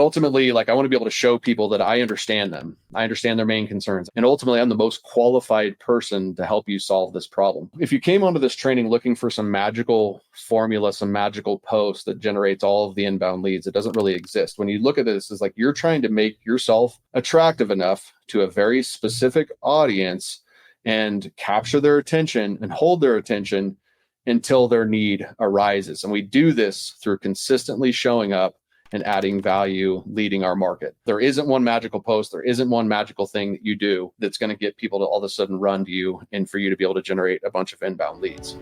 ultimately, like, I want to be able to show people that I understand them. I understand their main concerns. And ultimately, I'm the most qualified person to help you solve this problem. If you came onto this training looking for some magical formula, some magical post that generates all of the inbound leads, it doesn't really exist. When you look at this, it's like you're trying to make yourself attractive enough to a very specific audience and capture their attention and hold their attention until their need arises. And we do this through consistently showing up and adding value, leading our market. There isn't one magical post. There isn't one magical thing that you do that's going to get people to all of a sudden run to you and for you to be able to generate a bunch of inbound leads.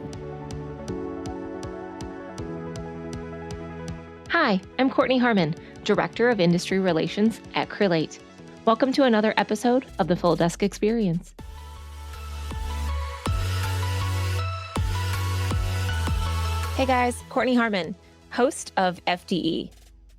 Hi, I'm Courtney Harmon, Director of Industry Relations at Crelate. Welcome to another episode of the Full Desk Experience. Hey guys, Courtney Harmon, host of FDE.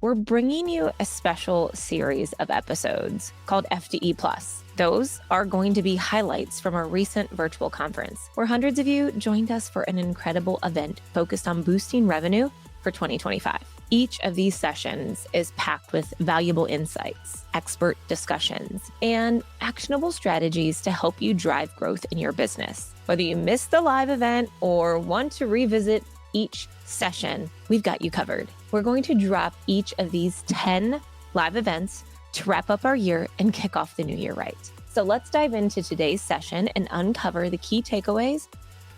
We're bringing you a special series of episodes called FDE Plus. Those are going to be highlights from our recent virtual conference, where hundreds of you joined us for an incredible event focused on boosting revenue for 2025. Each of these sessions is packed with valuable insights, expert discussions, and actionable strategies to help you drive growth in your business. Whether you missed the live event or want to revisit each session, we've got you covered. We're going to drop each of these 10 live events to wrap up our year and kick off the new year right. So let's dive into today's session and uncover the key takeaways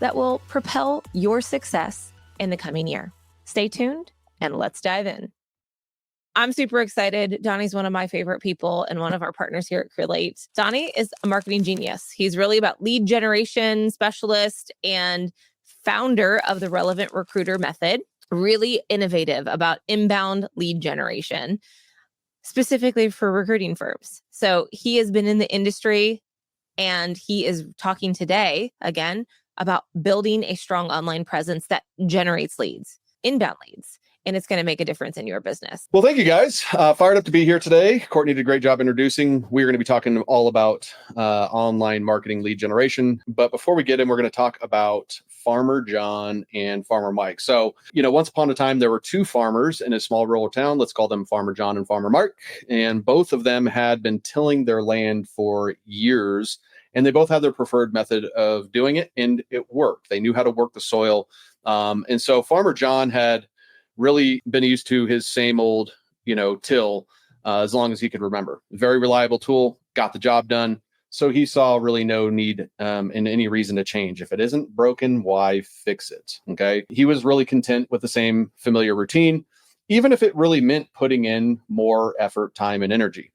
that will propel your success in the coming year. Stay tuned and let's dive in. I'm super excited. Donnie's one of my favorite people and one of our partners here at Crelate. Donnie is a marketing genius. He's really about lead generation specialist and founder of the Relevant Recruiter method, really innovative about inbound lead generation, specifically for recruiting firms. So he has been in the industry and he is talking today, again, about building a strong online presence that generates leads, inbound leads. And it's going to make a difference in your business. Well, thank you guys. Fired up to be here today. Courtney did a great job introducing. We're going to be talking all about online marketing lead generation. But before we get in, we're going to talk about Farmer John and Farmer Mike. So, once upon a time, there were two farmers in a small rural town. Let's call them Farmer John and Farmer Mike. And both of them had been tilling their land for years. And they both had their preferred method of doing it. And it worked. They knew how to work the soil. And so Farmer John had really been used to his same old, till as long as he could remember. Very reliable tool, got the job done. So he saw really no need and any reason to change. If it isn't broken, why fix it? Okay. He was really content with the same familiar routine, even if it really meant putting in more effort, time, and energy.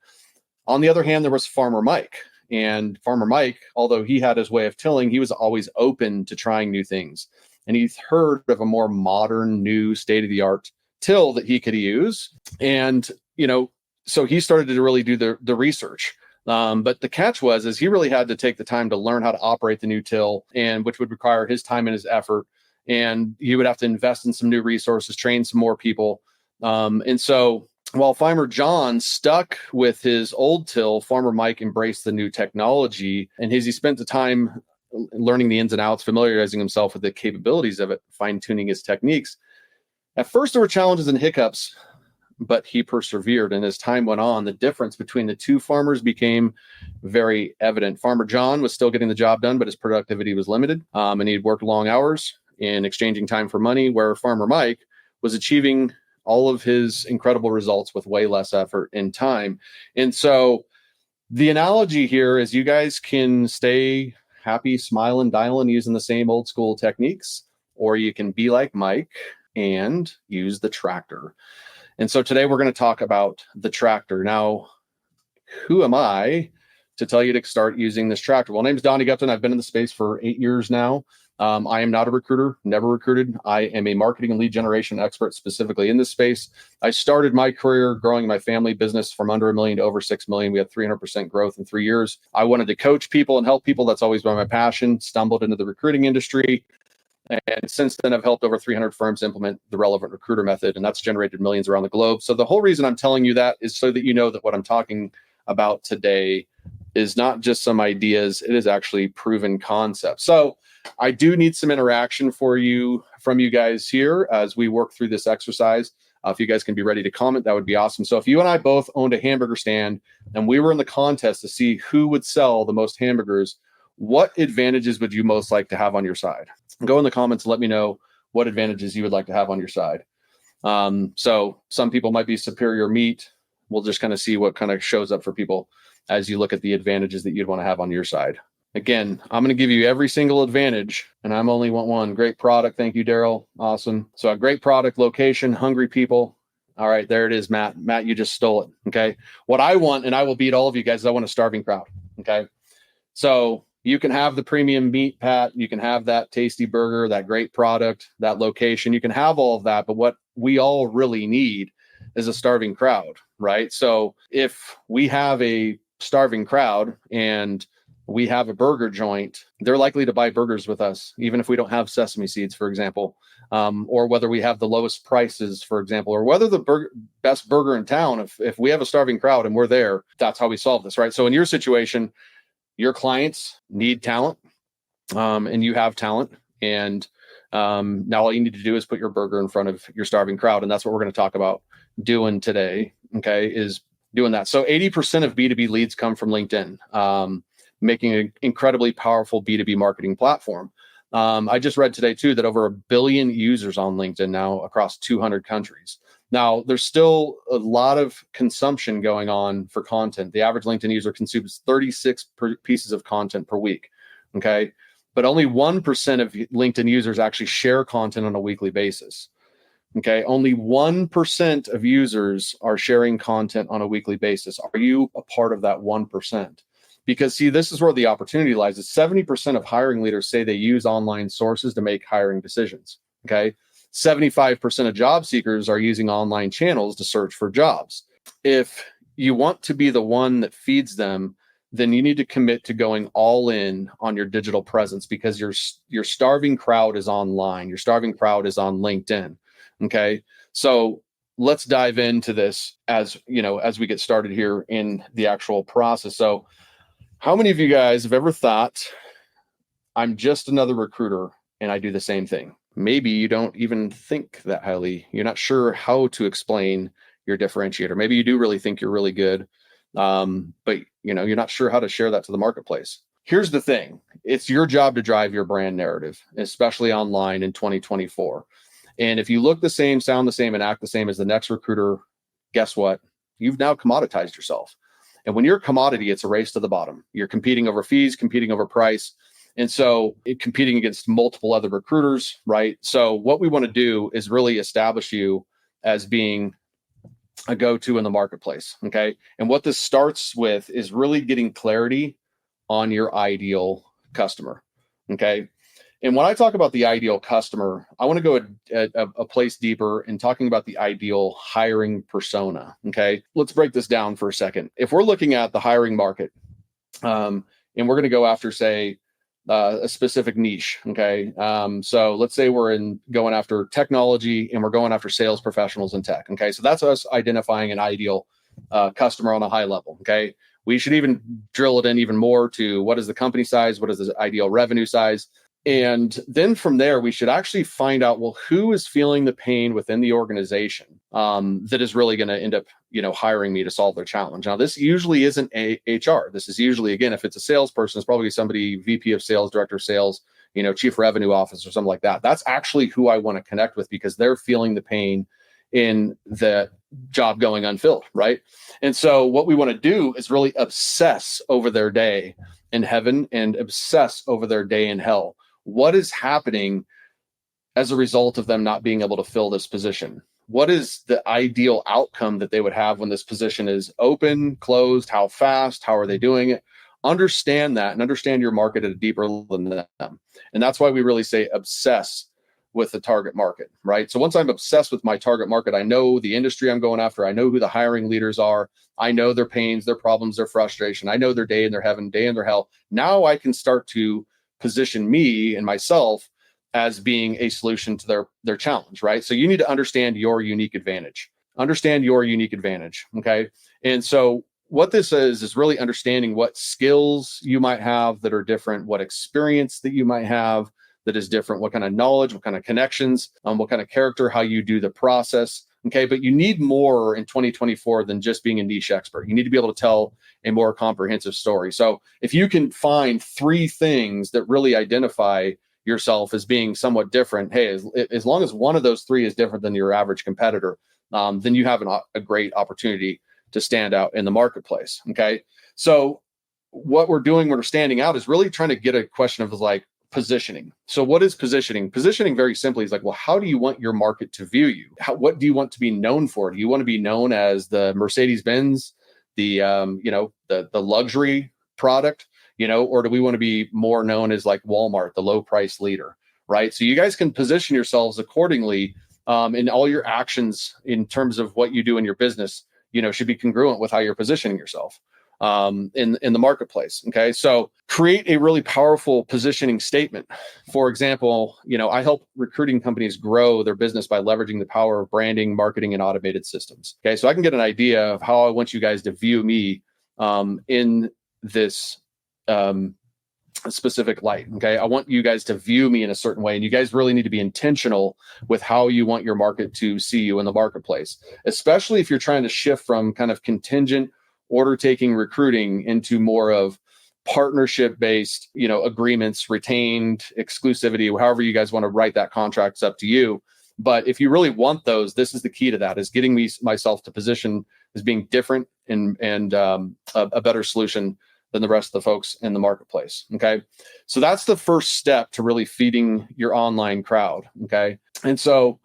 On the other hand, there was Farmer Mike. And Farmer Mike, although he had his way of tilling, he was always open to trying new things. And he's heard of a more modern, new, state-of-the-art till that he could use. And, so he started to really do the research. But the catch is he really had to take the time to learn how to operate the new till, and which would require his time and his effort. And he would have to invest in some new resources, train some more people. And so while Farmer John stuck with his old till, Farmer Mike embraced the new technology. And as he spent the time learning the ins and outs, familiarizing himself with the capabilities of it, fine-tuning his techniques. At first, there were challenges and hiccups, but he persevered. And as time went on, the difference between the two farmers became very evident. Farmer John was still getting the job done, but his productivity was limited. And he'd worked long hours in exchanging time for money, where Farmer Mike was achieving all of his incredible results with way less effort and time. And so the analogy here is you guys can stay happy, smiling, dialing, using the same old school techniques, or you can be like Mike and use the tractor. And so today we're going to talk about the tractor. Now, who am I to tell you to start using this tractor? Well, my name is Donnie Gupton. I've been in the space for 8 years now. I am not a recruiter, never recruited. I am a marketing and lead generation expert specifically in this space. I started my career growing my family business from under $1 million to over $6 million. We had 300% growth in 3 years. I wanted to coach people and help people. That's always been my passion. Stumbled into the recruiting industry. And since then, I've helped over 300 firms implement the Relevant Recruiter method, and that's generated millions around the globe. So the whole reason I'm telling you that is so that you know that what I'm talking about today is not just some ideas. It is actually proven concepts. So I do need some interaction from you guys here as we work through this exercise. If you guys can be ready to comment, that would be awesome. So if you and I both owned a hamburger stand and we were in the contest to see who would sell the most hamburgers, what advantages would you most like to have on your side? Go in the comments and let me know what advantages you would like to have on your side. So some people might be superior meat. We'll just kind of see what kind of shows up for people as you look at the advantages that you'd want to have on your side. Again, I'm going to give you every single advantage, and I'm only want one. Great product. Thank you, Daryl. Awesome. So a great product, location, hungry people. All right, there it is, Matt. Matt, you just stole it. Okay. What I want, and I will beat all of you guys, is I want a starving crowd. Okay. So you can have the premium meat, Pat. You can have that tasty burger, that great product, that location. You can have all of that. But what we all really need is a starving crowd, right? So if we have a starving crowd and we have a burger joint, they're likely to buy burgers with us, even if we don't have sesame seeds, for example, or whether we have the lowest prices, for example, or whether the best burger in town. If we have a starving crowd and we're there, that's how we solve this, right? So in your situation, your clients need talent, and you have talent. And now all you need to do is put your burger in front of your starving crowd. And that's what we're going to talk about doing today, okay, is doing that. So 80% of B2B leads come from LinkedIn, making an incredibly powerful B2B marketing platform. I just read today, too, that over 1 billion users on LinkedIn now across 200 countries. Now, there's still a lot of consumption going on for content. The average LinkedIn user consumes 36 pieces of content per week, okay? But only 1% of LinkedIn users actually share content on a weekly basis, okay? Only 1% of users are sharing content on a weekly basis. Are you a part of that 1%? Because, see, this is where the opportunity lies. Is 70% of hiring leaders say they use online sources to make hiring decisions, okay? 75% of job seekers are using online channels to search for jobs. If you want to be the one that feeds them, then you need to commit to going all in on your digital presence, because your starving crowd is online. Your starving crowd is on LinkedIn, okay? So let's dive into this as we get started here in the actual process. So how many of you guys have ever thought, I'm just another recruiter and I do the same thing? Maybe you don't even think that highly. You're not sure how to explain your differentiator. Maybe you do really think you're really good, but you're not sure how to share that to the marketplace. Here's the thing. It's your job to drive your brand narrative, especially online in 2024. And if you look the same, sound the same, and act the same as the next recruiter, guess what? You've now commoditized yourself. And when you're a commodity, it's a race to the bottom. You're competing over fees, competing over price. And so competing against multiple other recruiters, right? So what we want to do is really establish you as being a go-to in the marketplace, okay? And what this starts with is really getting clarity on your ideal customer, okay? And when I talk about the ideal customer, I want to go a place deeper in talking about the ideal hiring persona, okay? Let's break this down for a second. If we're looking at the hiring market, and we're going to go after, say, a specific niche, okay? So let's say we're going after technology and we're going after sales professionals in tech, okay? So that's us identifying an ideal customer on a high level, okay? We should even drill it in even more to what is the company size, what is the ideal revenue size, and then from there, we should actually find out, well, who is feeling the pain within the organization that is really going to end up, hiring me to solve their challenge. Now, this usually isn't HR. This is usually, again, if it's a salesperson, it's probably somebody, VP of sales, director of sales, chief revenue officer, something like that. That's actually who I want to connect with, because they're feeling the pain in the job going unfilled, right? And so what we want to do is really obsess over their day in heaven and obsess over their day in hell. What is happening as a result of them not being able to fill this position? What is the ideal outcome that they would have when this position is open, closed? How fast? How are they doing it? Understand that and understand your market at a deeper level than them. And that's why we really say obsess with the target market, right? So once I'm obsessed with my target market, I know the industry I'm going after. I know who the hiring leaders are. I know their pains, their problems, their frustration. I know their day in their heaven, day in their hell. Now I can start to position me and myself as being a solution to their challenge, right? So you need to understand your unique advantage. Understand your unique advantage, okay? And so what this is really understanding what skills you might have that are different, what experience that you might have that is different, what kind of knowledge, what kind of connections, what kind of character, how you do the process, Okay. But you need more in 2024 than just being a niche expert. You need to be able to tell a more comprehensive story. So if you can find 3 things that really identify yourself as being somewhat different, hey, as long as one of those 3 is different than your average competitor, then you have a great opportunity to stand out in the marketplace. Okay. So what we're doing when we're standing out is really trying to get a question of like positioning. So what is positioning? Positioning very simply is like, well, how do you want your market to view you? What do you want to be known for? Do you want to be known as the Mercedes-Benz, the luxury product, or do we want to be more known as like Walmart, the low price leader, right? So you guys can position yourselves accordingly, in all your actions in terms of what you do in your business, should be congruent with how you're positioning yourself in the marketplace. Okay. So create a really powerful positioning statement. For example, I help recruiting companies grow their business by leveraging the power of branding, marketing, and automated systems. Okay. So I can get an idea of how I want you guys to view me in this specific light. Okay. I want you guys to view me in a certain way. And you guys really need to be intentional with how you want your market to see you in the marketplace, especially if you're trying to shift from kind of contingent order taking recruiting into more of partnership based, agreements, retained exclusivity, however you guys want to write that contract, it's up to you. But if you really want those, this is the key to that, is getting myself to position as being different and a better solution than the rest of the folks in the marketplace. Okay. So that's the first step to really feeding your online crowd. Okay. And so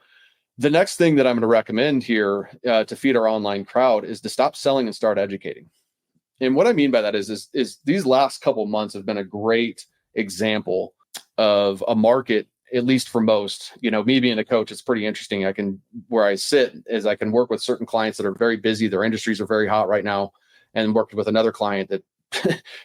the next thing that I'm going to recommend here to feed our online crowd is to stop selling and start educating. And what I mean by that is these last couple months have been a great example of a market, at least for most. Me being a coach, it's pretty interesting. Where I sit is I can work with certain clients that are very busy. Their industries are very hot right now, and worked with another client that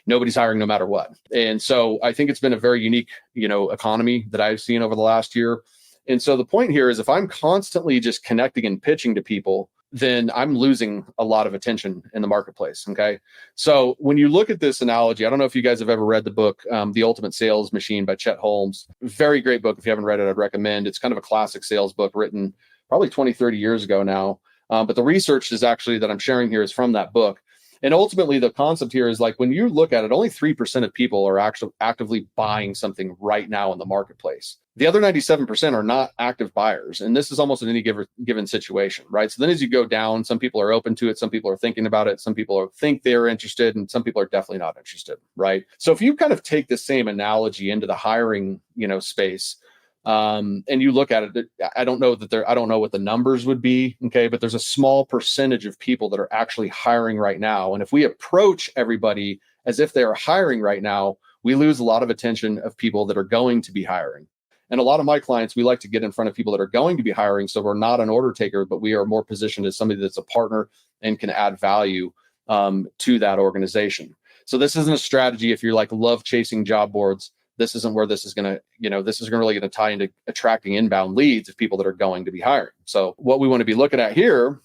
nobody's hiring no matter what. And so I think it's been a very unique, economy that I've seen over the last year. And so the point here is if I'm constantly just connecting and pitching to people, then I'm losing a lot of attention in the marketplace. Okay. So when you look at this analogy, I don't know if you guys have ever read the book, The Ultimate Sales Machine by Chet Holmes. Very great book. If you haven't read it, I'd recommend. It's kind of a classic sales book written probably 20, 30 years ago now. But the research is actually that I'm sharing here is from that book. And ultimately, the concept here is like when you look at it, only 3% of people are actually actively buying something right now in the marketplace. The other 97% are not active buyers. And this is almost in any given situation, right? So then as you go down, some people are open to it. Some people are thinking about it. Some people think they're interested, and some people are definitely not interested, right? So if you kind of take the same analogy into the hiring, space, and you look at it, I don't know what the numbers would be. Okay. But there's a small percentage of people that are actually hiring right now. And if we approach everybody as if they are hiring right now, we lose a lot of attention of people that are going to be hiring. And a lot of my clients, we like to get in front of people that are going to be hiring. So we're not an order taker, but we are more positioned as somebody that's a partner and can add value to that organization. So this isn't a strategy if you're like love chasing job boards. This isn't where this is going to, this is really going to tie into attracting inbound leads of people that are going to be hiring. So what we want to be looking at here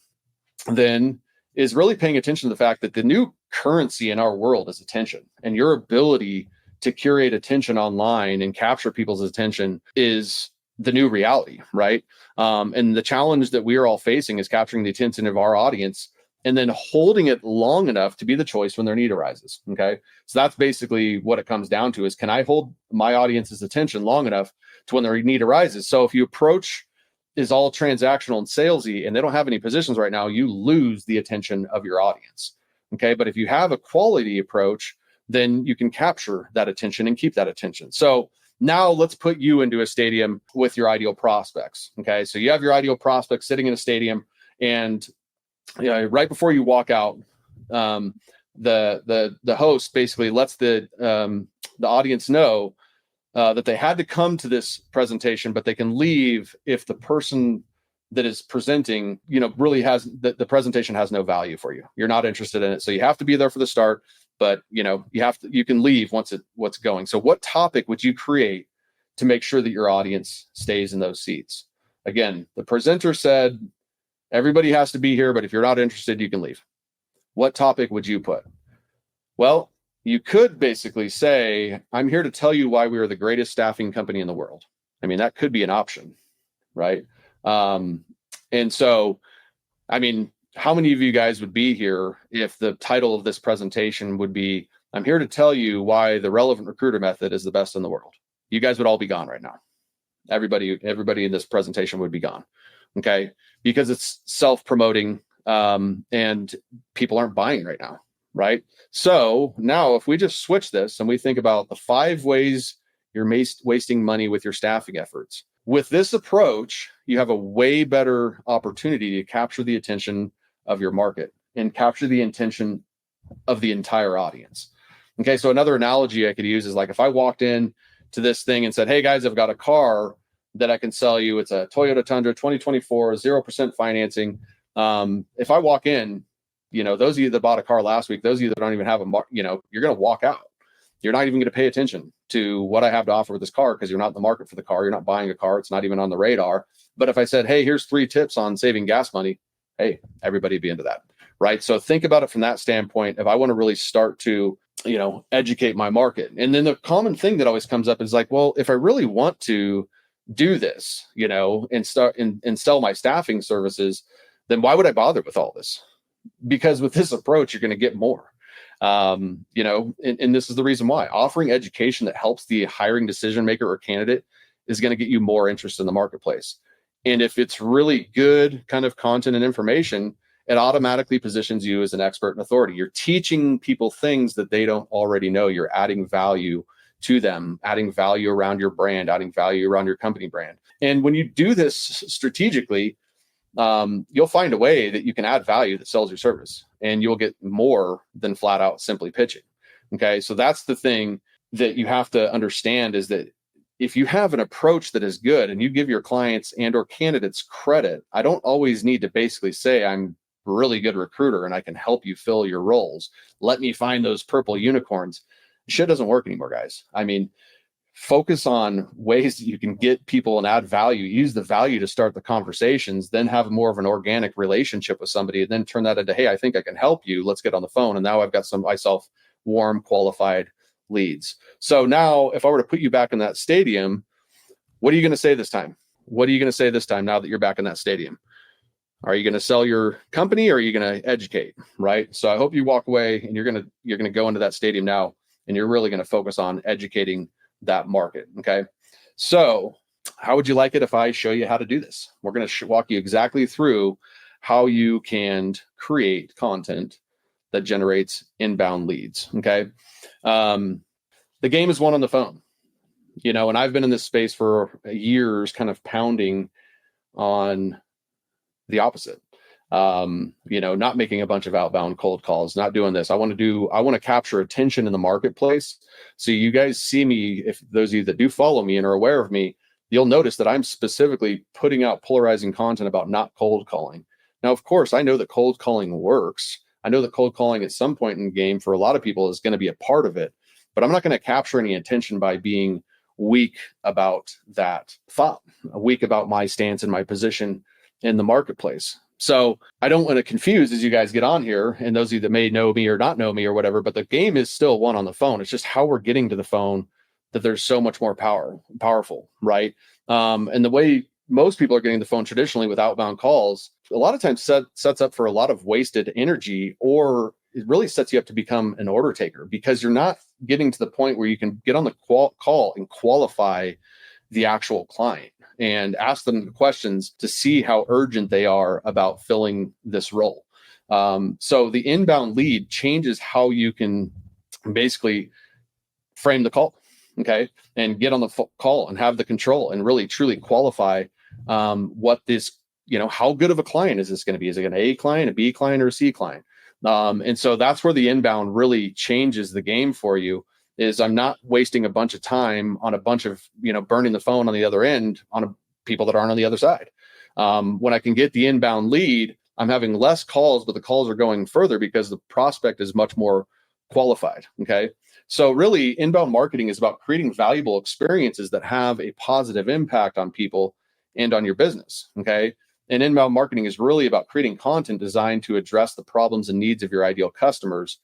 then is really paying attention to the fact that the new currency in our world is attention, and your ability to curate attention online and capture people's attention is the new reality, right? And the challenge that we are all facing is capturing the attention of our audience and then holding it long enough to be the choice when their need arises. Okay. So that's basically what it comes down to, is can I hold my audience's attention long enough to when their need arises? So if you approach is all transactional and salesy and they don't have any positions right now, you lose the attention of your audience. Okay. But if you have a quality approach, then you can capture that attention and keep that attention. So now let's put you into a stadium with your ideal prospects. Okay. So you have your ideal prospects sitting in a stadium, and right before you walk out, the host basically lets the audience know that they had to come to this presentation, but they can leave if the person that is presenting, really has the presentation has no value for you. You're not interested in it, so you have to be there for the start. But you can leave once it's going. So what topic would you create to make sure that your audience stays in those seats? Again, the presenter said everybody has to be here, but if you're not interested, you can leave. What topic would you put? Well, you could basically say, I'm here to tell you why we are the greatest staffing company in the world. I mean, that could be an option, right? And so I mean, how many of you guys would be here if the title of this presentation would be, I'm here to tell you why the relevant recruiter method is the best in the world? You guys would all be gone right now. Everybody in this presentation would be gone. Okay. Because it's self-promoting, and people aren't buying right now. Right. So now if we just switch this and we think about the 5 ways you're wasting money with your staffing efforts, with this approach, you have a way better opportunity to capture the attention of your market and capture the attention of the entire audience. Okay. So another analogy I could use is like, if I walked in to this thing and said, hey guys, I've got a car that I can sell you. It's a Toyota Tundra 2024, 0% financing. If I walk in, those of you that bought a car last week, those of you that don't even have you're going to walk out. You're not even going to pay attention to what I have to offer with this car because you're not in the market for the car. You're not buying a car. It's not even on the radar. But if I said, hey, here's 3 tips on saving gas money, hey, everybody would be into that. Right. So think about it from that standpoint. If I want to really start to, educate my market. And then the common thing that always comes up is like, well, if I really want to do this, and start and sell my staffing services, then why would I bother with all this? Because with this approach, you're going to get more. And this is the reason why offering education that helps the hiring decision maker or candidate is going to get you more interest in the marketplace. And if it's really good kind of content and information, it automatically positions you as an expert and authority. You're teaching people things that they don't already know. You're adding value to them, adding value around your brand, adding value around your company brand. And when you do this strategically, you'll find a way that you can add value that sells your service, and you'll get more than flat out simply pitching. Okay. So that's the thing that you have to understand, is that if you have an approach that is good and you give your clients and or candidates credit, I don't always need to basically say I'm a really good recruiter and I can help you fill your roles. Let me find those purple unicorns. Shit doesn't work anymore, guys. I mean, focus on ways that you can get people and add value, use the value to start the conversations, then have more of an organic relationship with somebody, and then turn that into, hey, I think I can help you. Let's get on the phone. And now I've got myself warm, qualified leads. So now if I were to put you back in that stadium, what are you going to say this time? What are you going to say this time now that you're back in that stadium? Are you going to sell your company, or are you going to educate? Right. So I hope you walk away and you're going to go into that stadium now, and you're really going to focus on educating that market. Okay. So how would you like it if I show you how to do this? We're going to walk you exactly through how you can create content that generates inbound leads. Okay. The game is won on the phone, and I've been in this space for years, kind of pounding on the opposite. Not making a bunch of outbound cold calls, not doing this. I want to capture attention in the marketplace. So you guys see me, if those of you that do follow me and are aware of me, you'll notice that I'm specifically putting out polarizing content about not cold calling. Now, of course, I know that cold calling works. I know that cold calling at some point in the game for a lot of people is going to be a part of it, but I'm not going to capture any attention by being weak about that thought, weak about my stance and my position in the marketplace. So I don't want to confuse as you guys get on here, and those of you that may know me or not know me or whatever, but the game is still won on the phone. It's just how we're getting to the phone that there's so much more powerful, right? And the way most people are getting the phone traditionally with outbound calls, a lot of times sets up for a lot of wasted energy, or it really sets you up to become an order taker, because you're not getting to the point where you can get on the call and qualify the actual client and ask them the questions to see how urgent they are about filling this role. So the inbound lead changes how you can basically frame the call, okay, and get on the call and have the control and really truly qualify what this, how good of a client is this going to be? Is it an A client, a B client, or a C client? And so that's where the inbound really changes the game for you. Is I'm not wasting a bunch of time on a bunch of, burning the phone on the other end on people that aren't on the other side. When I can get the inbound lead, I'm having less calls, but the calls are going further because the prospect is much more qualified. Okay. So really inbound marketing is about creating valuable experiences that have a positive impact on people and on your business. Okay. And inbound marketing is really about creating content designed to address the problems and needs of your ideal customers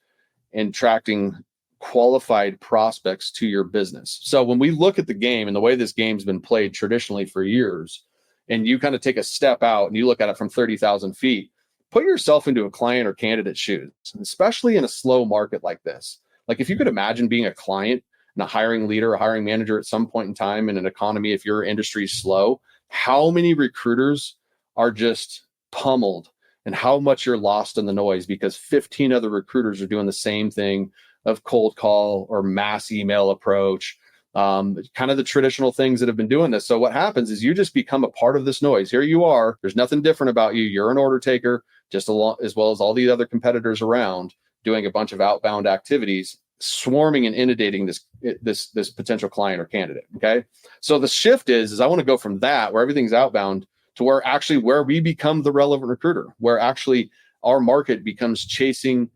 and attracting qualified prospects to your business. So when we look at the game and the way this game's been played traditionally for years, and you kind of take a step out and you look at it from 30,000 feet, put yourself into a client or candidate shoes, especially in a slow market like this. Like if you could imagine being a client and a hiring leader, a hiring manager at some point in time in an economy, if your industry is slow, how many recruiters are just pummeled and how much you're lost in the noise because 15 other recruiters are doing the same thing of cold call or mass email approach, kind of the traditional things that have been doing this. So what happens is you just become a part of this noise. Here you are. There's nothing different about you. You're an order taker, just as well as all the other competitors around doing a bunch of outbound activities, swarming and inundating this potential client or candidate. Okay. So the shift is I want to go from that where everything's outbound to where we become the relevant recruiter, where actually our market becomes chasing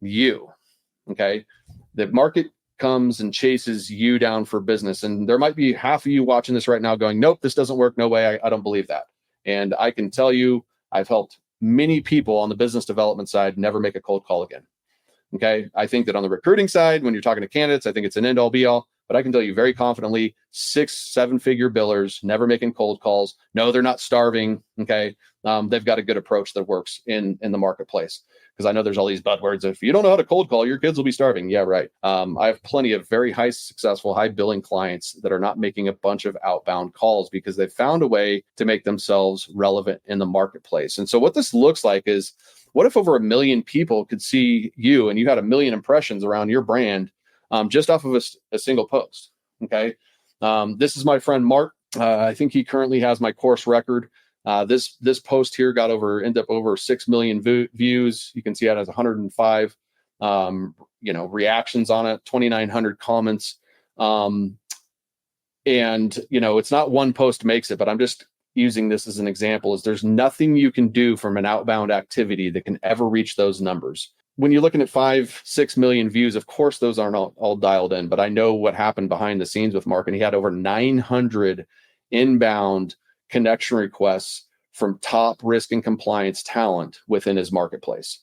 you. Okay. The market comes and chases you down for business. And there might be half of you watching this right now going, nope, this doesn't work. No way. I don't believe that. And I can tell you, I've helped many people on the business development side never make a cold call again. Okay. I think that on the recruiting side, when you're talking to candidates, I think it's an end all be all, but I can tell you very confidently 6-7 figure billers never making cold calls. No, they're not starving. Okay. They've got a good approach that works in the marketplace. Because I know there's all these buzzwords. If you don't know how to cold call, your kids will be starving. Yeah, right. I have plenty of very high successful, high billing clients that are not making a bunch of outbound calls because they've found a way to make themselves relevant in the marketplace. And so what this looks like is, what if over 1 million people could see you and you had 1 million impressions around your brand just off of a single post? Okay. This is my friend Mark. I think he currently has my course record. This post here ended up over 6 million views. You can see it has 105, reactions on it, 2,900 comments. And, it's not one post makes it, but I'm just using this as an example is there's nothing you can do from an outbound activity that can ever reach those numbers. When you're looking at 5-6 million views, of course, those aren't all dialed in, but I know what happened behind the scenes with Mark, and he had over 900 inbound connection requests from top risk and compliance talent within his marketplace.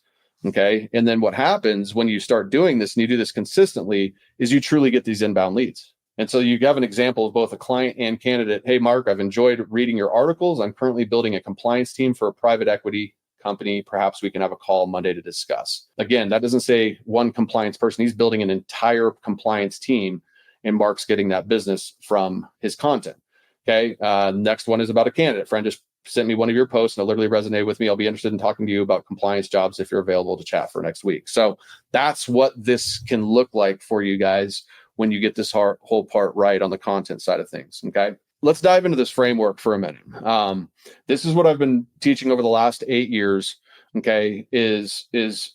Okay. And then what happens when you start doing this and you do this consistently is you truly get these inbound leads. And so you have an example of both a client and candidate. Hey, Mark, I've enjoyed reading your articles. I'm currently building a compliance team for a private equity company. Perhaps we can have a call Monday to discuss. Again, that doesn't say one compliance person. He's building an entire compliance team, and Mark's getting that business from his content. Okay. Next one is about a candidate. Friend just sent me one of your posts and it literally resonated with me. I'll be interested in talking to you about compliance jobs if you're available to chat for next week. So that's what this can look like for you guys when you get this whole part right on the content side of things. Okay. Let's dive into this framework for a minute. This is what I've been teaching over the last 8 years. Okay. Is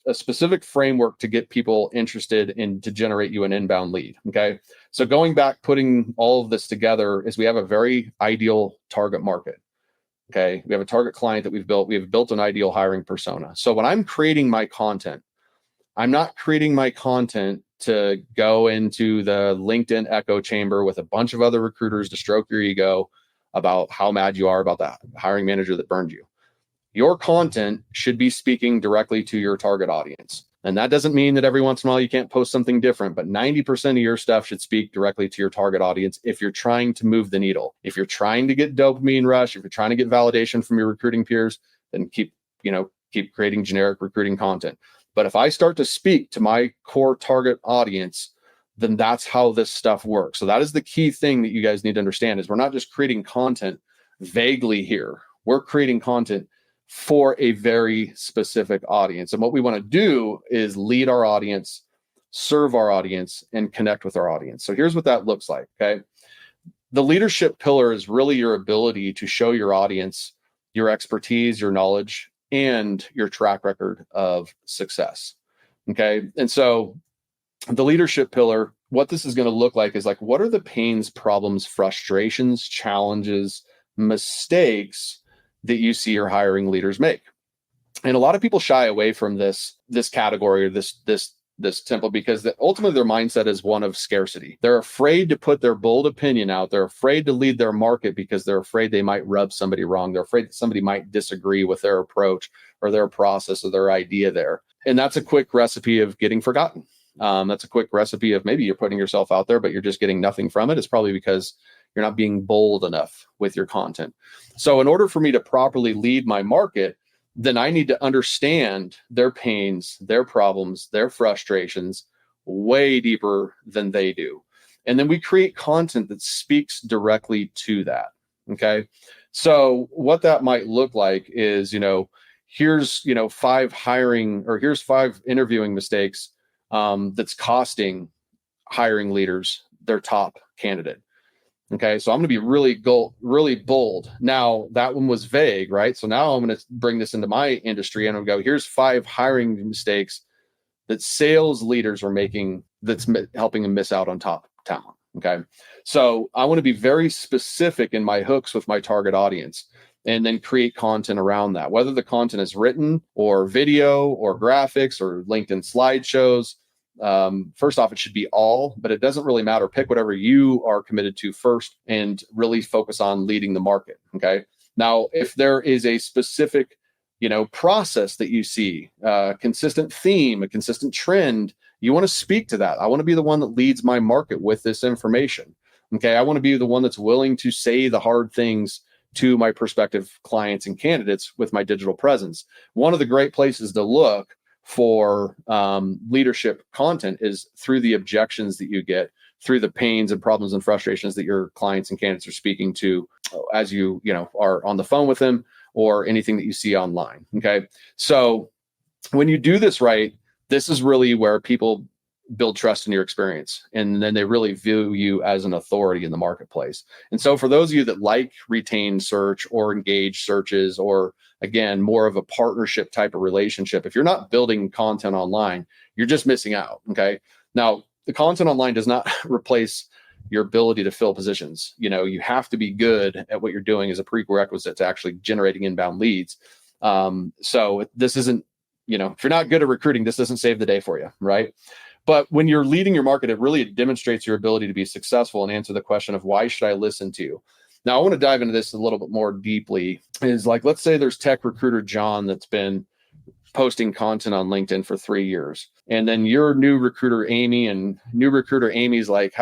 a specific framework to get people interested in to generate you an inbound lead. Okay. So going back, putting all of this together is we have a very ideal target market. Okay. We have a target client that we've built. We have built an ideal hiring persona. So when I'm creating my content, I'm not creating my content to go into the LinkedIn echo chamber with a bunch of other recruiters to stroke your ego about how mad you are about that hiring manager that burned you. Your content should be speaking directly to your target audience. And that doesn't mean that every once in a while you can't post something different, but 90% of your stuff should speak directly to your target audience if you're trying to move the needle. If you're trying to get dopamine rush, if you're trying to get validation from your recruiting peers, then keep creating generic recruiting content. But if I start to speak to my core target audience, then that's how this stuff works. So that is the key thing that you guys need to understand is we're not just creating content vaguely here. We're creating content for a very specific audience. And what we want to do is lead our audience, serve our audience, and connect with our audience. So here's what that looks like. Okay. The leadership pillar is really your ability to show your audience your expertise, your knowledge, and your track record of success. Okay. And so the leadership pillar, what this is going to look like is like, what are the pains, problems, frustrations, challenges, mistakes that you see your hiring leaders make? And a lot of people shy away from this category or this template because ultimately their mindset is one of scarcity. They're afraid to put their bold opinion out. They're afraid to lead their market because they're afraid they might rub somebody wrong. They're afraid that somebody might disagree with their approach or their process or their idea there. And that's a quick recipe of getting forgotten. That's a quick recipe of maybe you're putting yourself out there, but you're just getting nothing from it. It's probably because you're not being bold enough with your content. So in order for me to properly lead my market, then I need to understand their pains, their problems, their frustrations way deeper than they do. And then we create content that speaks directly to that. Okay. So what that might look like is, here's, 5 hiring, or here's 5 interviewing mistakes that's costing hiring leaders their top candidate. Okay, so I'm going to be really bold. Now, that one was vague, right? So now I'm going to bring this into my industry and I'll go, here's 5 hiring mistakes that sales leaders are making that's helping them miss out on top talent. Okay, so I want to be very specific in my hooks with my target audience and then create content around that, whether the content is written or video or graphics or LinkedIn slideshows. First off, it should be all, but it doesn't really matter. Pick whatever you are committed to first and really focus on leading the market. Okay. Now, if there is a specific, process that you see, consistent theme, a consistent trend, you want to speak to that. I want to be the one that leads my market with this information. Okay. I want to be the one that's willing to say the hard things to my prospective clients and candidates with my digital presence. One of the great places to look for leadership content is through the objections that you get, through the pains and problems and frustrations that your clients and candidates are speaking to as you are on the phone with them, or anything that you see online. Okay, so when you do this right, this is really where people build trust in your experience, and then they really view you as an authority in the marketplace. And so for those of you that like retained search or engaged searches, or again, more of a partnership type of relationship, if you're not building content online, you're just missing out. Okay. Now, the content online does not replace your ability to fill positions. You have to be good at what you're doing as a prerequisite to actually generating inbound leads. So this isn't, if you're not good at recruiting, this doesn't save the day for you, right? But when you're leading your market, it really demonstrates your ability to be successful and answer the question of why should I listen to you? Now, I want to dive into this a little bit more deeply. Is like, let's say there's tech recruiter John that's been posting content on LinkedIn for 3 years. And then your new recruiter, Amy, and new recruiter Amy's like,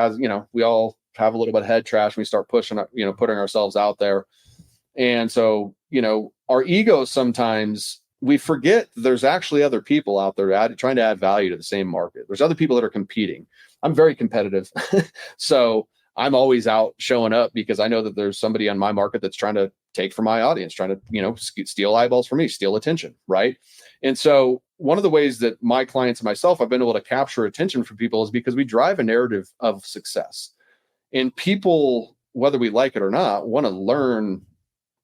we all have a little bit of head trash. And we start putting ourselves out there. And so, our egos, sometimes we forget there's actually other people out there trying to add value to the same market. There's other people that are competing. I'm very competitive. So I'm always out showing up because I know that there's somebody on my market that's trying to take from my audience, trying to, steal eyeballs from me, steal attention. Right. And so one of the ways that my clients and myself have been able to capture attention from people is because we drive a narrative of success, and people, whether we like it or not, want to learn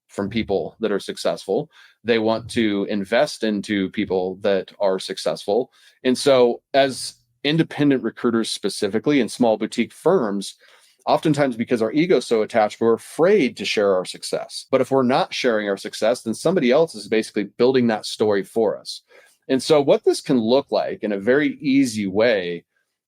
from people that are successful. They want to invest into people that are successful. And so as independent recruiters, specifically in small boutique firms, oftentimes because our ego is so attached, we're afraid to share our success. But if we're not sharing our success, then somebody else is basically building that story for us. And so what this can look like in a very easy way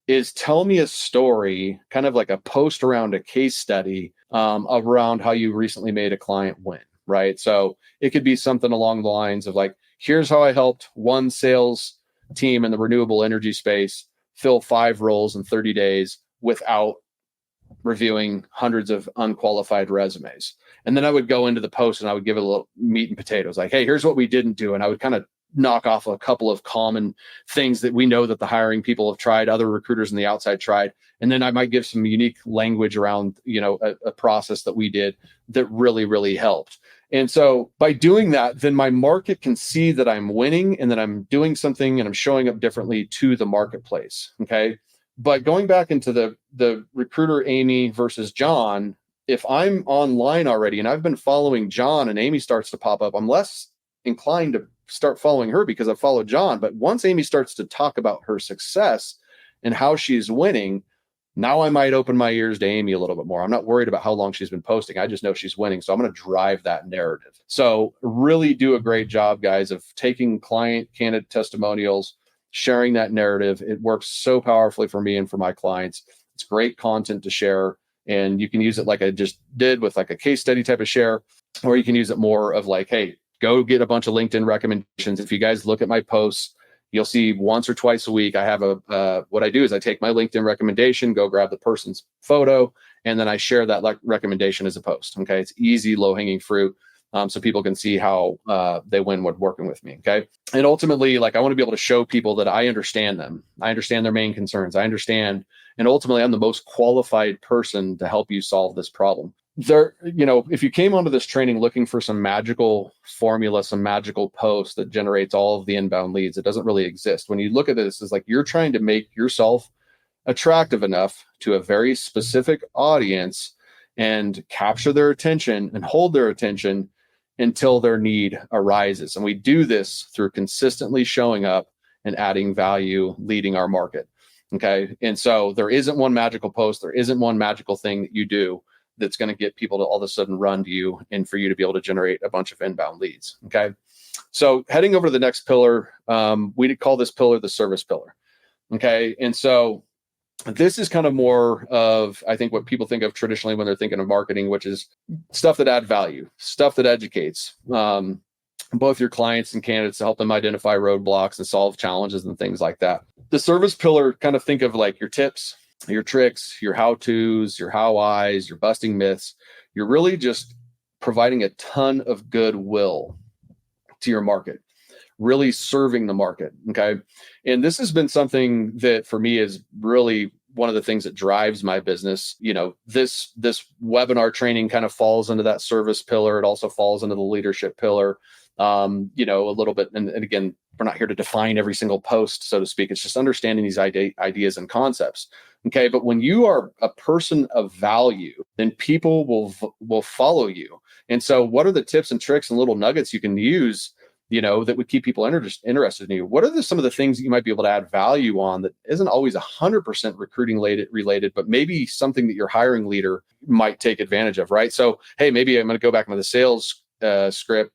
is tell me a story, kind of like a post around a case study around how you recently made a client win, right? So it could be something along the lines of like, here's how I helped one sales team in the renewable energy space fill 5 roles in 30 days without reviewing hundreds of unqualified resumes. And then I would go into the post and I would give it a little meat and potatoes, like, hey, here's what we didn't do. And I would kind of knock off a couple of common things that we know that the hiring people have tried, other recruiters on the outside tried. And then I might give some unique language around, a process that we did that really, really helped. And so by doing that, then my market can see that I'm winning and that I'm doing something and I'm showing up differently to the marketplace. Okay. But going back into the recruiter Amy versus John, if I'm online already and I've been following John and Amy starts to pop up, I'm less inclined to start following her because I've followed John. But once Amy starts to talk about her success and how she's winning, now I might open my ears to Amy a little bit more. I'm not worried about how long she's been posting. I just know she's winning. So I'm going to drive that narrative. So really do a great job, guys, of taking client candidate testimonials, sharing that narrative. It works so powerfully for me and for my clients. It's great content to share. And you can use it like I just did with like a case study type of share, or you can use it more of like, hey, go get a bunch of LinkedIn recommendations. If you guys look at my posts, you'll see once or twice a week, I have what I do is I take my LinkedIn recommendation, go grab the person's photo, and then I share that recommendation as a post. Okay. It's easy, low hanging fruit. so people can see how they win when working with me. Okay. And ultimately, like, I want to be able to show people that I understand them. I understand their main concerns. I understand. And ultimately, I'm the most qualified person to help you solve this problem. If you came onto this training looking for some magical formula, some magical post that generates all of the inbound leads, it doesn't really exist. When you look at this, it's like you're trying to make yourself attractive enough to a very specific audience and capture their attention and hold their attention until their need arises. And we do this through consistently showing up and adding value, leading our market. Okay. And so there isn't one magical post. There isn't one magical thing that you do that's going to get people to all of a sudden run to you and for you to be able to generate a bunch of inbound leads. Okay. So heading over to the next pillar, we call this pillar the service pillar. Okay. And so this is kind of more of, I think, what people think of traditionally when they're thinking of marketing, which is stuff that add value, stuff that educates both your clients and candidates to help them identify roadblocks and solve challenges and things like that. The service pillar, kind of think of like your tips, your tricks, your how-tos, your how-Is, your busting myths. You're really just providing a ton of goodwill to your market, really serving the market. Okay. And this has been something that for me is really one of the things that drives my business. This webinar training kind of falls into that service pillar. It also falls into the leadership pillar, a little bit. And again, we're not here to define every single post, so to speak. It's just understanding these ideas and concepts. Okay. But when you are a person of value, then people will follow you. And so what are the tips and tricks and little nuggets you can use that would keep people interested in you? What are some of the things that you might be able to add value on that isn't always 100% recruiting related, but maybe something that your hiring leader might take advantage of, right? So, hey, maybe I'm going to go back into the sales script.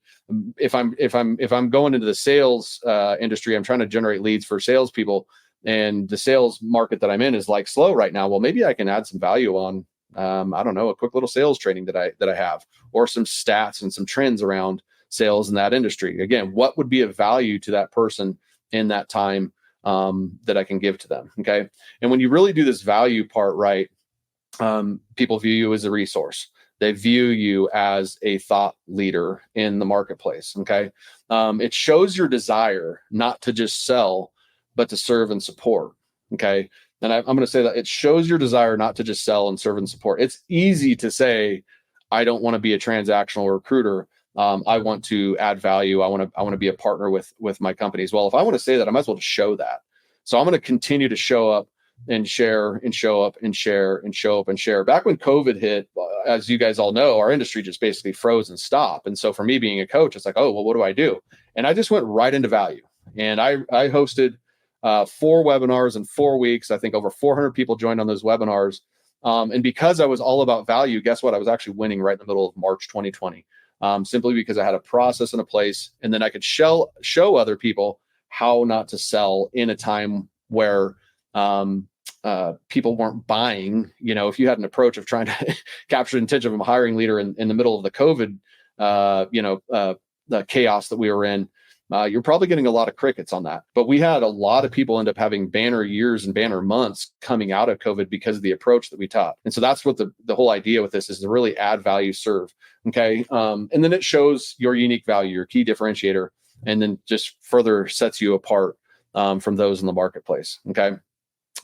If I'm going into the sales industry, I'm trying to generate leads for salespeople, and the sales market that I'm in is like slow right now. Well, maybe I can add some value on, I don't know, a quick little sales training that I have, or some stats and some trends around sales in that industry. Again, what would be of value to that person in that time that I can give to them? Okay. And when you really do this value part right, people view you as a resource. They view you as a thought leader in the marketplace. Okay. It shows your desire not to just sell, but to serve and support. Okay. And I'm going to say that it shows your desire not to just sell and serve and support. It's easy to say, I don't want to be a transactional recruiter. I want to add value. I want to be a partner with my companies. Well, if I want to say that, I might as well just show that. So I'm going to continue to show up and share and show up and share and show up and share. Back when COVID hit, as you guys all know, our industry just basically froze and stopped. And so for me being a coach, it's like, oh, well, what do I do? And I just went right into value. And I hosted 4 webinars in 4 weeks. I think over 400 people joined on those webinars. And because I was all about value, guess what? I was actually winning right in the middle of March 2020. Simply because I had a process and a place, and then I could show other people how not to sell in a time where people weren't buying. If you had an approach of trying to capture the attention of a hiring leader in the middle of the COVID, the chaos that we were in, you're probably getting a lot of crickets on that. But we had a lot of people end up having banner years and banner months coming out of COVID because of the approach that we taught. And so that's what the whole idea with this is, to really add value, serve. Okay. And then it shows your unique value, your key differentiator, and then just further sets you apart from those in the marketplace. Okay.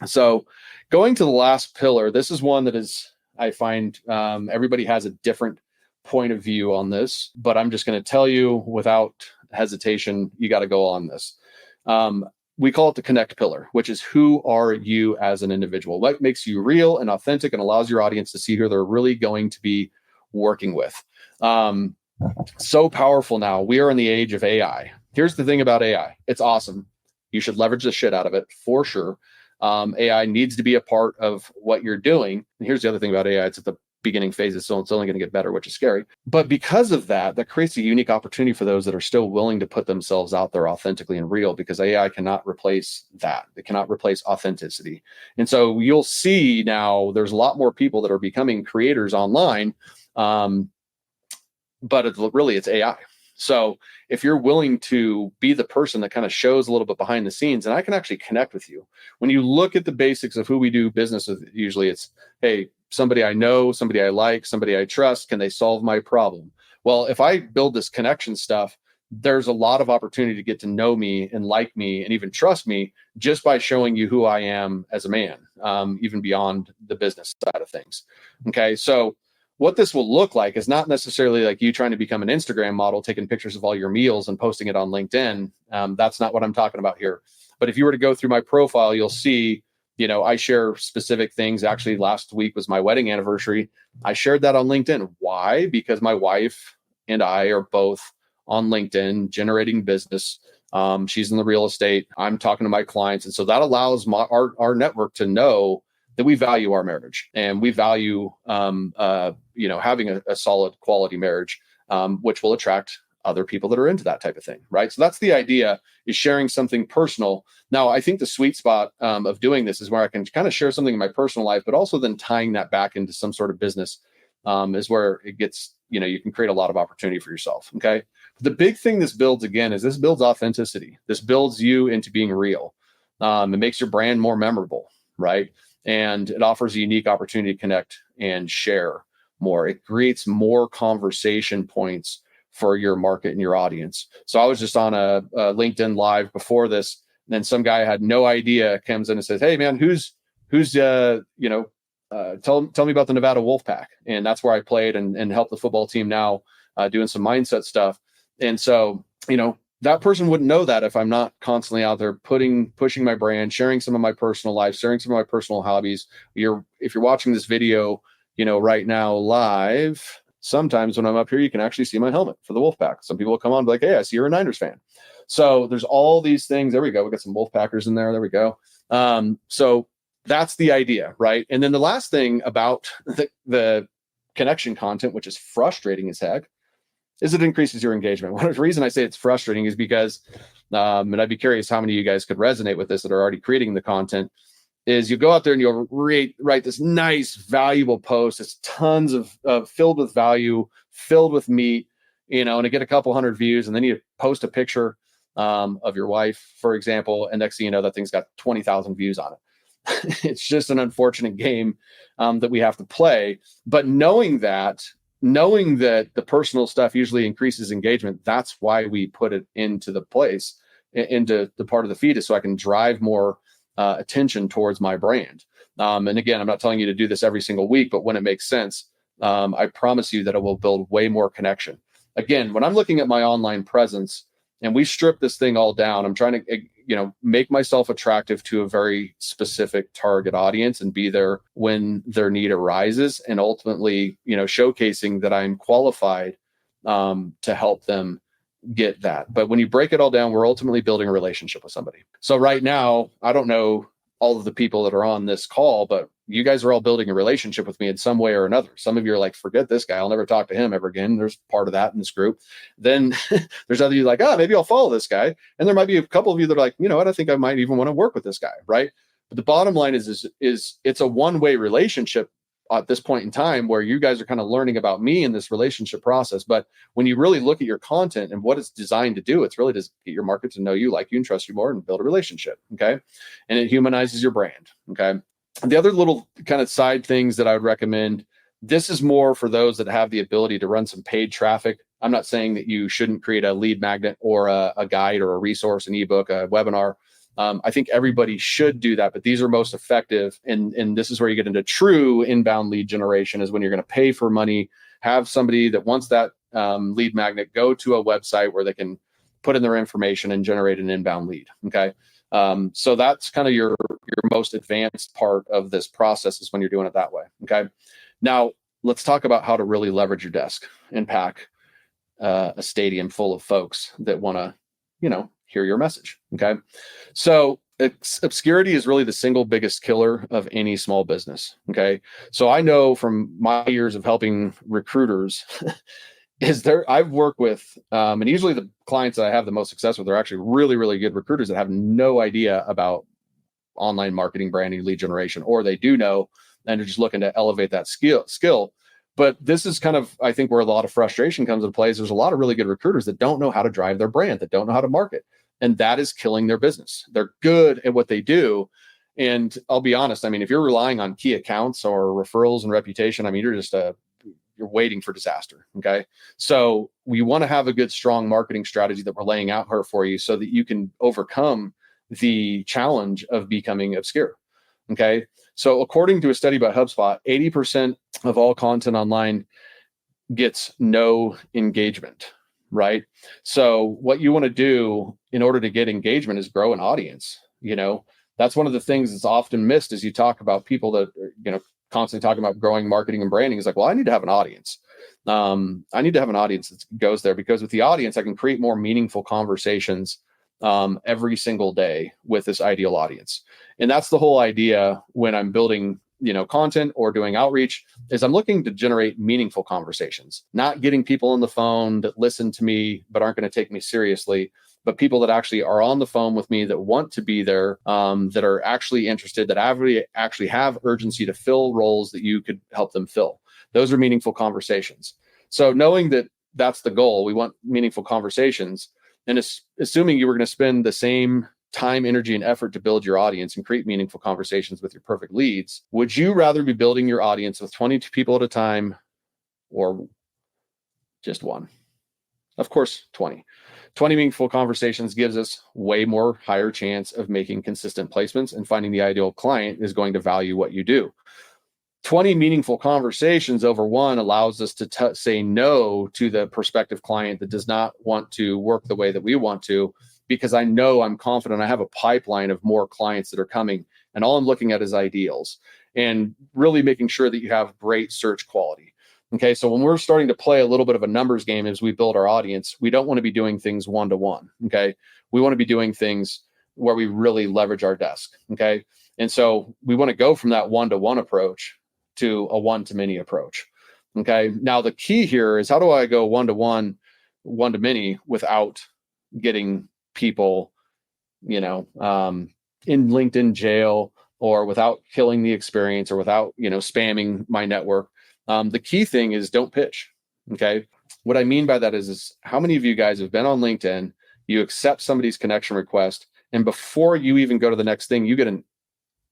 So going to the last pillar, this is one that is, I find everybody has a different point of view on this, but I'm just going to tell you without hesitation, you got to go on this. We call it the connect pillar, which is, who are you as an individual? What makes you real and authentic and allows your audience to see who they're really going to be working with? So powerful now. We are in the age of AI. Here's the thing about AI. It's awesome. You should leverage the shit out of it for sure. AI needs to be a part of what you're doing. And here's the other thing about AI. It's at the beginning phases, so it's only going to get better, which is scary. But because of that creates a unique opportunity for those that are still willing to put themselves out there authentically and real, because AI cannot replace that. It cannot replace authenticity. And so you'll see now there's a lot more people that are becoming creators online, but it's AI. So if you're willing to be the person that kind of shows a little bit behind the scenes, and I can actually connect with you. When you look at the basics of who we do business with, usually it's, hey, somebody I know, somebody I like, somebody I trust, can they solve my problem? Well, if I build this connection stuff, there's a lot of opportunity to get to know me and like me and even trust me just by showing you who I am as a man, even beyond the business side of things. Okay. So what this will look like is not necessarily like you trying to become an Instagram model, taking pictures of all your meals and posting it on LinkedIn. That's not what I'm talking about here. But if you were to go through my profile, you'll see, I share specific things. Actually, last week was my wedding anniversary. I shared that on LinkedIn. Why? Because my wife and I are both on LinkedIn generating business. She's in the real estate. I'm talking to my clients. And so that allows our network to know that we value our marriage and we value, having a solid quality marriage, which will attract other people that are into that type of thing, right? So that's the idea, is sharing something personal. Now, I think the sweet spot of doing this is where I can kind of share something in my personal life, but also then tying that back into some sort of business is where it gets, you can create a lot of opportunity for yourself, okay? The big thing this builds, again, is this builds authenticity. This builds you into being real. It makes your brand more memorable, right? And it offers a unique opportunity to connect and share more. It creates more conversation points for your market and your audience. So I was just on a LinkedIn live before this, and then some guy had no idea comes in and says, "Hey man, who's tell me about the Nevada Wolfpack." And that's where I played and help the football team now doing some mindset stuff. And so, that person wouldn't know that if I'm not constantly out there pushing my brand, sharing some of my personal life, sharing some of my personal hobbies. If you're watching this video, right now live, sometimes when I'm up here, you can actually see my helmet for the Wolfpack. Some people will come on and be like, "Hey, I see you're a Niners fan." So there's all these things. There we go. We got some Wolfpackers in there. There we go. So that's the idea, right? And then the last thing about the connection content, which is frustrating as heck, is it increases your engagement. One of the reason I say it's frustrating is because, and I'd be curious how many of you guys could resonate with this that are already creating the content, is you go out there and you'll write this nice, valuable post. It's tons of filled with value, filled with meat, and it get a couple hundred views, and then you post a picture of your wife, for example, and next thing you know, that thing's got 20,000 views on it. It's just an unfortunate game that we have to play. But knowing that the personal stuff usually increases engagement, that's why we put it into the place, into the part of the feed, is so I can drive more attention towards my brand. And again, I'm not telling you to do this every single week, but when it makes sense, I promise you that it will build way more connection. Again, when I'm looking at my online presence and we strip this thing all down, I'm trying to, make myself attractive to a very specific target audience and be there when their need arises, and ultimately, showcasing that I'm qualified to help them get that. But when you break it all down, we're ultimately building a relationship with somebody. So right now, I don't know all of the people that are on this call, but you guys are all building a relationship with me in some way or another. Some of you are like, "Forget this guy, I'll never talk to him ever again." There's part of that in this group. Then there's other you like, "Oh, maybe I'll follow this guy." And there might be a couple of you that are like, "You know what, I think I might even want to work with this guy," right? But the bottom line is it's a one-way relationship at this point in time, where you guys are kind of learning about me in this relationship process. But when you really look at your content and what it's designed to do, it's really to get your market to know you, like you, and trust you more, and build a relationship. Okay. And it humanizes your brand. Okay. The other little kind of side things that I would recommend, this is more for those that have the ability to run some paid traffic. I'm not saying that you shouldn't create a lead magnet or a guide or a resource, an ebook, a webinar. I think everybody should do that, but these are most effective. And this is where you get into true inbound lead generation, is when you're going to pay for money, have somebody that wants that lead magnet go to a website where they can put in their information and generate an inbound lead. Okay. So that's kind of your most advanced part of this process, is when you're doing it that way. Okay. Now let's talk about how to really leverage your desk and pack a stadium full of folks that want to, hear your message. Okay. So obscurity is really the single biggest killer of any small business. Okay. So I know from my years of helping recruiters I've worked with, and usually the clients that I have the most success with are actually really, really good recruiters that have no idea about online marketing, branding, lead generation, or they do know and are just looking to elevate that skill. But this is kind of, I think, where a lot of frustration comes into play. Is there's a lot of really good recruiters that don't know how to drive their brand, that don't know how to market, and that is killing their business. They're good at what they do. And I'll be honest, I mean, if you're relying on key accounts or referrals and reputation, I mean, you're just you're waiting for disaster. Okay. So we want to have a good, strong marketing strategy that we're laying out here for you so that you can overcome the challenge of becoming obscure. Okay. So according to a study by HubSpot, 80% of all content online gets no engagement, right? So what you want to do in order to get engagement is grow an audience. That's one of the things that's often missed as you talk about people that are, constantly talking about growing marketing and branding is like, well, I need to have an audience. I need to have an audience that goes there, because with the audience, I can create more meaningful conversations every single day with this ideal audience. And that's the whole idea when I'm building, content or doing outreach, is I'm looking to generate meaningful conversations, not getting people on the phone that listen to me but aren't going to take me seriously, but people that actually are on the phone with me, that want to be there, that are actually interested, that actually have urgency to fill roles that you could help them fill. Those are meaningful conversations. So knowing that that's the goal, we want meaningful conversations, and assuming you were going to spend the same time, energy, and effort to build your audience and create meaningful conversations with your perfect leads, would you rather be building your audience with 22 people at a time or just one? Of course, 20. 20 meaningful conversations gives us way more higher chance of making consistent placements and finding the ideal client is going to value what you do. 20 meaningful conversations over one allows us to say no to the prospective client that does not want to work the way that we want to, because I know, I'm confident, I have a pipeline of more clients that are coming, and all I'm looking at is ideals and really making sure that you have great search quality. Okay, so when we're starting to play a little bit of a numbers game as we build our audience, we don't want to be doing things one-to-one. Okay, we want to be doing things where we really leverage our desk. Okay, and so we want to go from that one-to-one approach to a one-to-many approach. Okay, now the key here is, how do I go one-to-one, one-to-many without getting people, in LinkedIn jail, or without killing the experience, or without, spamming my network? The key thing is, don't pitch. Okay. What I mean by that is how many of you guys have been on LinkedIn, you accept somebody's connection request, and before you even go to the next thing, you get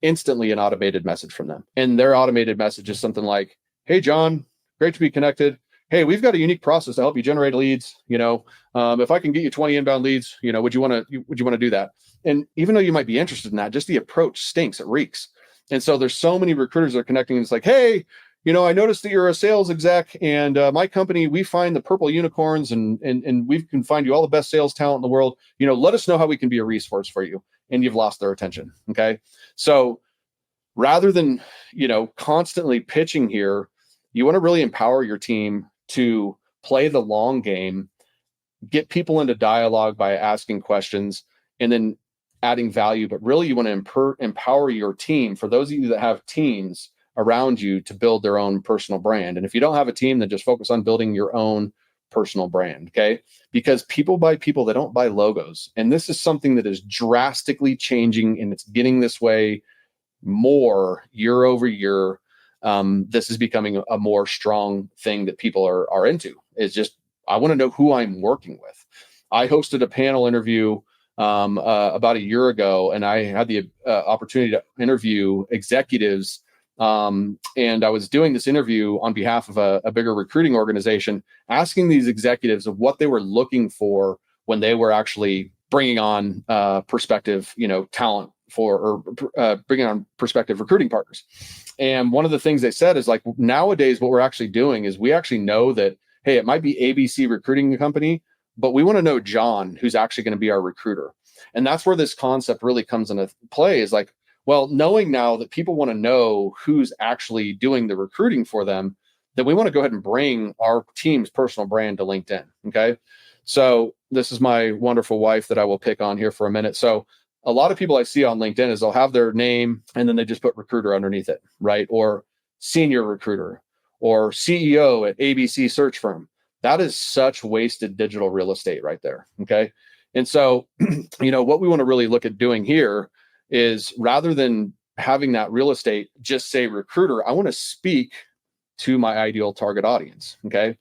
instantly an automated message from them. And their automated message is something like, "Hey, John, great to be connected. Hey, we've got a unique process to help you generate leads. If I can get you 20 inbound leads, would you want to do that?" And even though you might be interested in that, just the approach stinks. It reeks. And so there's so many recruiters that are connecting. And it's like, "Hey, I noticed that you're a sales exec, and my company, we find the purple unicorns, and we can find you all the best sales talent in the world. Let us know how we can be a resource for you." And you've lost their attention. Okay. So rather than, constantly pitching here, you want to really empower your team to play the long game, get people into dialogue by asking questions and then adding value. But really, you want to empower your team, for those of you that have teams around you, to build their own personal brand. And if you don't have a team, then just focus on building your own personal brand. Okay. Because people buy people, they don't buy logos. And this is something that is drastically changing, and it's getting this way more year over year. This is becoming a more strong thing that people are into. It's just, I want to know who I'm working with. I hosted a panel interview about a year ago, and I had the opportunity to interview executives. And I was doing this interview on behalf of a bigger recruiting organization, asking these executives of what they were looking for when they were actually bringing on prospective, talent or bringing on prospective recruiting partners. And one of the things they said is, like, nowadays, what we're actually doing is we actually know that, hey, it might be ABC recruiting company, but we want to know John, who's actually going to be our recruiter. And that's where this concept really comes into play, is like, well, knowing now that people want to know who's actually doing the recruiting for them, then we want to go ahead and bring our team's personal brand to LinkedIn. Okay. So this is my wonderful wife that I will pick on here for a minute. So a lot of people I see on LinkedIn is they'll have their name and then they just put recruiter underneath it, right? Or senior recruiter or CEO at ABC search firm. That is such wasted digital real estate right there. Okay. And so, what we want to really look at doing here is, rather than having that real estate just say recruiter, I want to speak to my ideal target audience. Okay.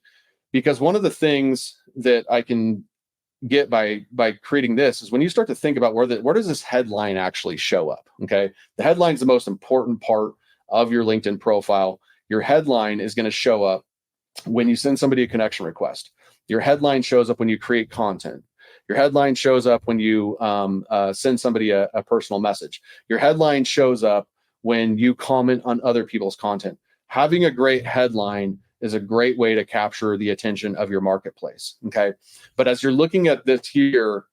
Because one of the things that I can get by creating this is, when you start to think about where does this headline actually show up? Okay. The headline is the most important part of your LinkedIn profile. Your headline is going to show up when you send somebody a connection request. Your headline shows up when you create content. Your headline shows up when you send somebody a personal message. Your headline shows up when you comment on other people's content. Having a great headline is a great way to capture the attention of your marketplace. Okay. But as you're looking at this here,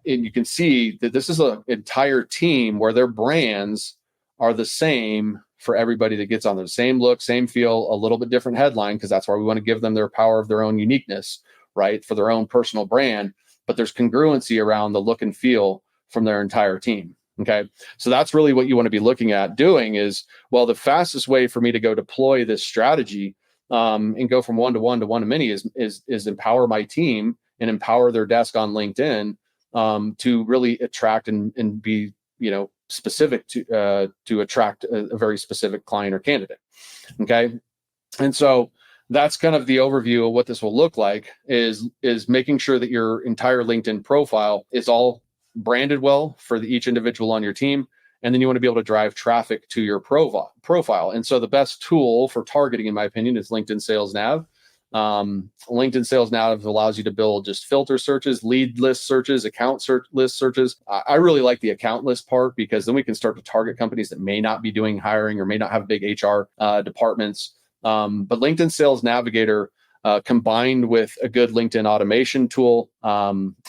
and you can see that this is an entire team where their brands are the same for everybody that gets on them. Same look, same feel, a little bit different headline, because that's why we want to give them their power of their own uniqueness, right? For their own personal brand. But there's congruency around the look and feel from their entire team. Okay. So that's really what you want to be looking at doing is, well, the fastest way for me to go deploy this strategy and go from one to one to one to many is empower my team and empower their desk on LinkedIn to really attract and be, specific to attract a very specific client or candidate. Okay. And so that's kind of the overview of what this will look like is making sure that your entire LinkedIn profile is all branded well for each individual on your team. And then you want to be able to drive traffic to your profile. And so the best tool for targeting, in my opinion, is LinkedIn Sales Nav. LinkedIn Sales Nav allows you to build just filter searches, lead list searches, list searches. I really like the account list part because then we can start to target companies that may not be doing hiring or may not have big HR departments. But LinkedIn Sales Navigator combined with a good LinkedIn automation tool,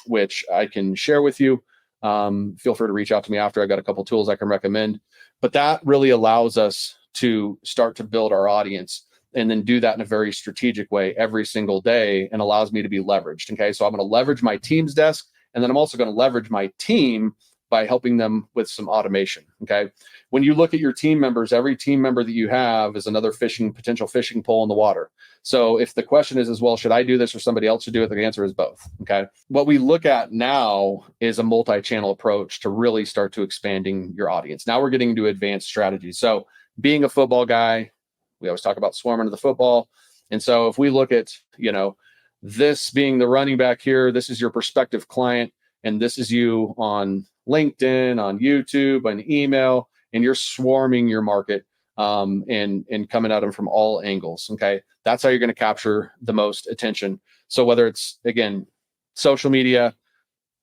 which I can share with you. Feel free to reach out to me after. I got a couple tools I can recommend, but that really allows us to start to build our audience and then do that in a very strategic way every single day and allows me to be leveraged. Okay. So I'm going to leverage my team's desk, and then I'm also going to leverage my team by helping them with some automation. Okay. When you look at your team members, every team member that you have is another potential fishing pole in the water. So if the question is, well, should I do this or somebody else should do it? The answer is both. Okay. What we look at now is a multi-channel approach to really start to expanding your audience. Now we're getting into advanced strategies. So being a football guy, we always talk about swarming to the football. And so if we look at, this being the running back here, this is your prospective client, and this is you on LinkedIn, on YouTube, on email, and you're swarming your market and coming at them from all angles. Okay. That's how you're going to capture the most attention. So whether it's, again, social media,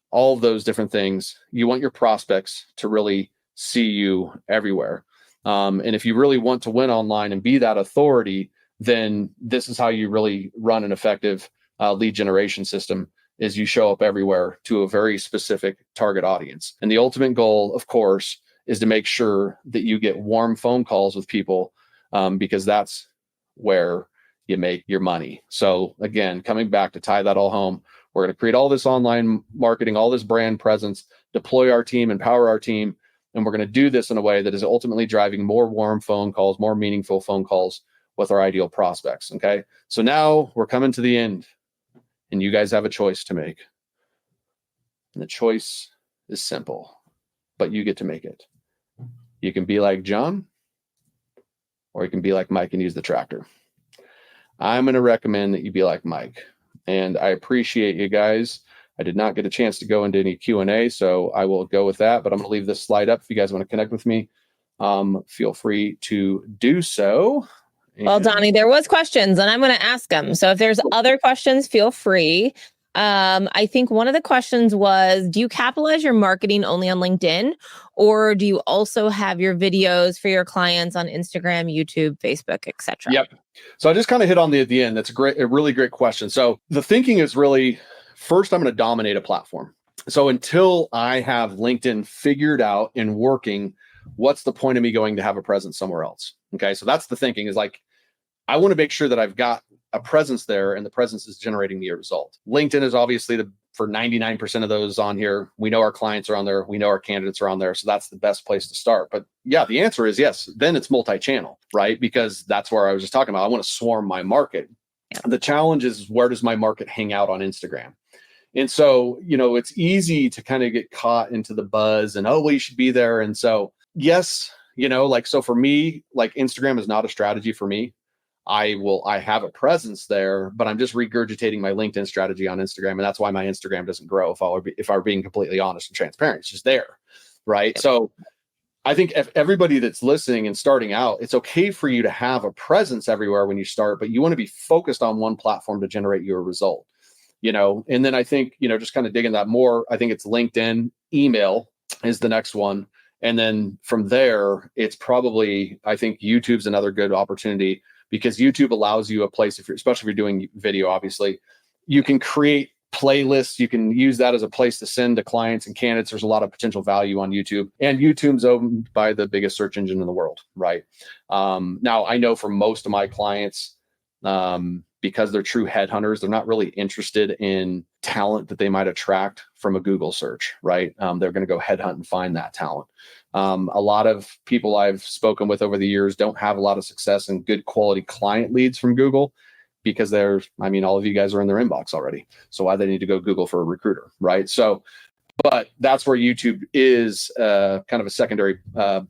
all of those different things, you want your prospects to really see you everywhere. And if you really want to win online and be that authority, then this is how you really run an effective lead generation system is you show up everywhere to a very specific target audience. And the ultimate goal, of course, is to make sure that you get warm phone calls with people because that's where you make your money. So again, coming back to tie that all home, we're going to create all this online marketing, all this brand presence, deploy our team, empower our team. And we're going to do this in a way that is ultimately driving more warm phone calls, more meaningful phone calls with our ideal prospects. Okay. So now we're coming to the end and you guys have a choice to make. And the choice is simple, but you get to make it. You can be like John, or you can be like Mike and use the tractor. I'm going to recommend that you be like Mike. And I appreciate you guys. I did not get a chance to go into any Q&A, so I will go with that. But I'm going to leave this slide up. If you guys want to connect with me, feel free to do so. Well, Donnie, there was questions, and I'm going to ask them. So if there's other questions, feel free. I think one of the questions was, do you capitalize your marketing only on LinkedIn, or do you also have your videos for your clients on Instagram, YouTube, Facebook, etc.? Yep. So I just kind of hit on at the end. That's a really great question. So the thinking is really, first, I'm going to dominate a platform. So until I have LinkedIn figured out and working, what's the point of me going to have a presence somewhere else? Okay. So that's the thinking is like, I want to make sure that I've got a presence there and the presence is generating the result. LinkedIn is obviously for 99% of those on here. We know our clients are on there. We know our candidates are on there. So that's the best place to start. But yeah, the answer is yes. Then it's multi-channel, right? Because that's where I was just talking about. I want to swarm my market. Yeah. The challenge is, where does my market hang out on Instagram? And so, it's easy to kind of get caught into the buzz and, oh, well, you should be there. And so, yes, so for me, like Instagram is not a strategy for me. I have a presence there, but I'm just regurgitating my LinkedIn strategy on Instagram. And that's why my Instagram doesn't grow if I were being completely honest and transparent. It's just there. Right. So I think if everybody that's listening and starting out, it's okay for you to have a presence everywhere when you start, but you want to be focused on one platform to generate your result, and then I think, just kind of digging that more, I think it's LinkedIn, email is the next one. And then from there, it's probably, I think YouTube's another good opportunity, because YouTube allows you a place, especially if you're doing video, obviously, you can create playlists. You can use that as a place to send to clients and candidates. There's a lot of potential value on YouTube, and YouTube's owned by the biggest search engine in the world, right? Now, I know for most of my clients, because they're true headhunters, they're not really interested in talent that they might attract from a Google search, right? They're going to go headhunt and find that talent. A lot of people I've spoken with over the years don't have a lot of success in good quality client leads from Google, because all of you guys are in their inbox already. So why they need to go Google for a recruiter, right? So, but that's where YouTube is kind of a secondary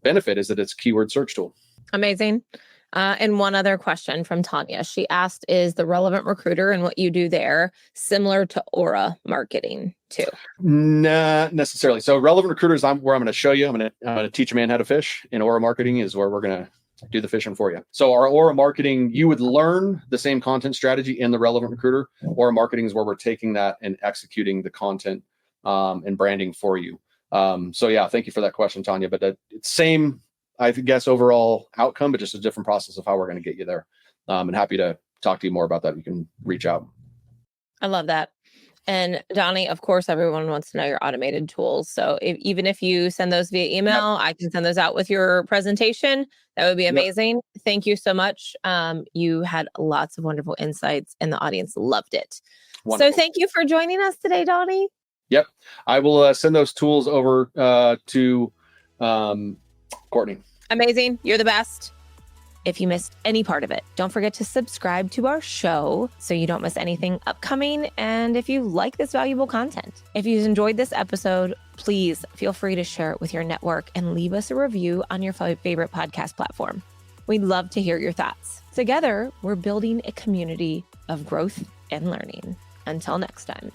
benefit, is that it's a keyword search tool. Amazing. And one other question from Tanya. She asked, is the Relevant Recruiter and what you do there similar to Aura marketing too? Not necessarily. So Relevant Recruiter is where I'm going to show you. I'm going to teach a man how to fish, and Aura marketing is where we're going to do the fishing for you. So our Aura marketing, you would learn the same content strategy in the Relevant Recruiter. Aura marketing is where we're taking that and executing the content and branding for you. So yeah, thank you for that question, Tanya. But it's same, I guess, overall outcome, but just a different process of how we're going to get you there. And happy to talk to you more about that. You can reach out. I love that. And Donnie, of course, everyone wants to know your automated tools. So even if you send those via email, I can send those out with your presentation. That would be amazing. Yep. Thank you so much. You had lots of wonderful insights, and the audience loved it. Wonderful. So thank you for joining us today, Donnie. Yep. I will send those tools over to Courtney. Amazing. You're the best. If you missed any part of it, don't forget to subscribe to our show so you don't miss anything upcoming. And if you like this valuable content, if you enjoyed this episode, please feel free to share it with your network and leave us a review on your favorite podcast platform. We'd love to hear your thoughts. Together, we're building a community of growth and learning. Until next time.